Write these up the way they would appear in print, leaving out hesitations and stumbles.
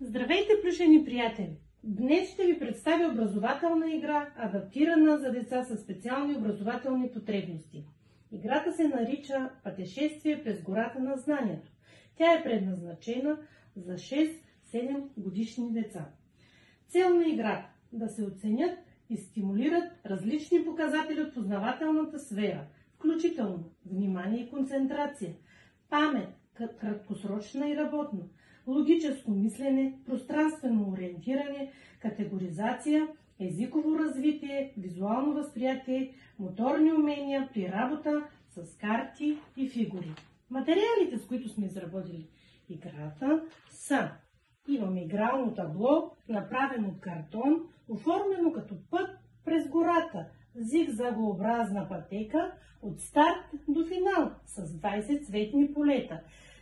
Здравейте, плюшени приятели! Днес ще ви представя образователна игра, адаптирана за деца със специални образователни потребности. Играта се нарича Пътешествие през гората на знанието. Тя е предназначена за 6-7 годишни деца. Цел на играта – да се оценят и стимулират различни показатели от познавателната сфера, включително внимание и концентрация, памет, краткосрочна и работна, логическо мислене, пространствено ориентиране, категоризация, езиково развитие, визуално възприятие, моторни умения при работа с карти и фигури. Материалите, с които сме изработили играта, са: имаме игрално табло, направено от картон, оформено като път през гората, зигзагообразна пътека от старт до финал с 20 цветни полета.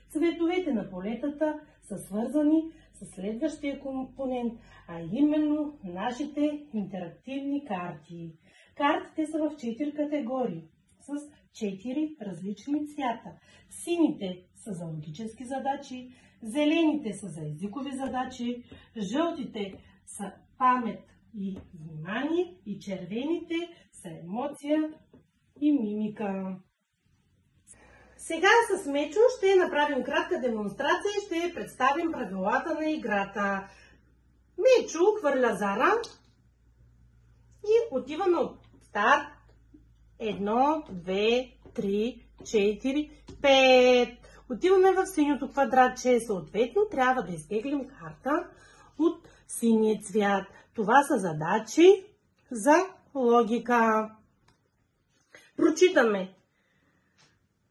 Цветовете на полетата са свързани с следващия компонент, а именно нашите интерактивни карти. Картите са в 4 категории с 4 различни цвята. Сините са за логически задачи, зелените са за езикови задачи, жълтите са памет и внимание и червените са емоция и мимика. Сега с Мечо ще направим кратка демонстрация и ще представим правилата на играта. Мечо хвърля Зара и отиваме от старт. 1, 2, 3, 4, 5. Отиваме в синьото квадратче. Съответно трябва да изтеглим карта от синия цвят. Това са задачи за логика. Прочитаме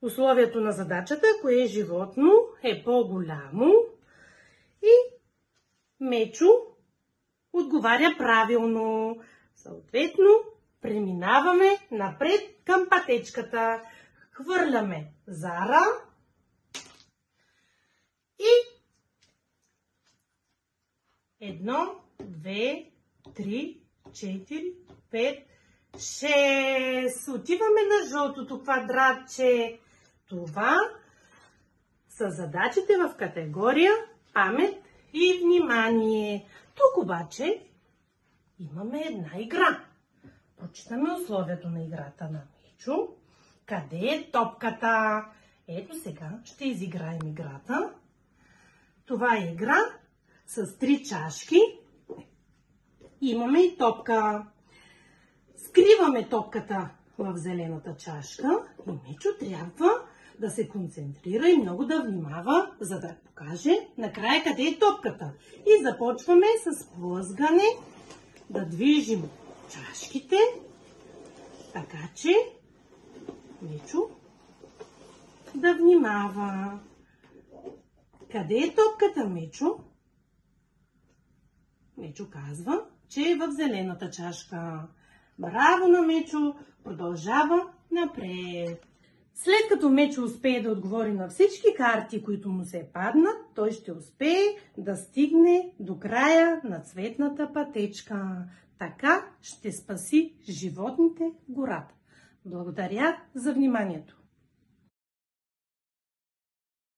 условието на задачата, кое животно е по-голямо, и Мечо отговаря правилно. Съответно, преминаваме напред към пътечката. Хвърляме Зара и 1, 2, 3, 4, 5, 6. Отиваме на жълтото квадратче. Това са задачите в категория памет и внимание. Тук обаче имаме една игра. Прочитаме условието на играта на Мечо. Къде е топката? Ето сега ще изиграем играта. Това е игра с 3 чашки. Имаме и топка. Скриваме топката в зелената чашка и Мечо трябва да се концентрира и много да внимава, за да покаже накрая къде е топката. И започваме с плъзгане да движим чашките, така че Мечо да внимава. Къде е топката, Мечо? Мечо казва, че е в зелената чашка. Браво на Мечо! Продължава напред. След като Мечо успее да отговори на всички карти, които му се паднат, той ще успее да стигне до края на цветната пътечка. Така ще спаси животните в гората. Благодаря за вниманието!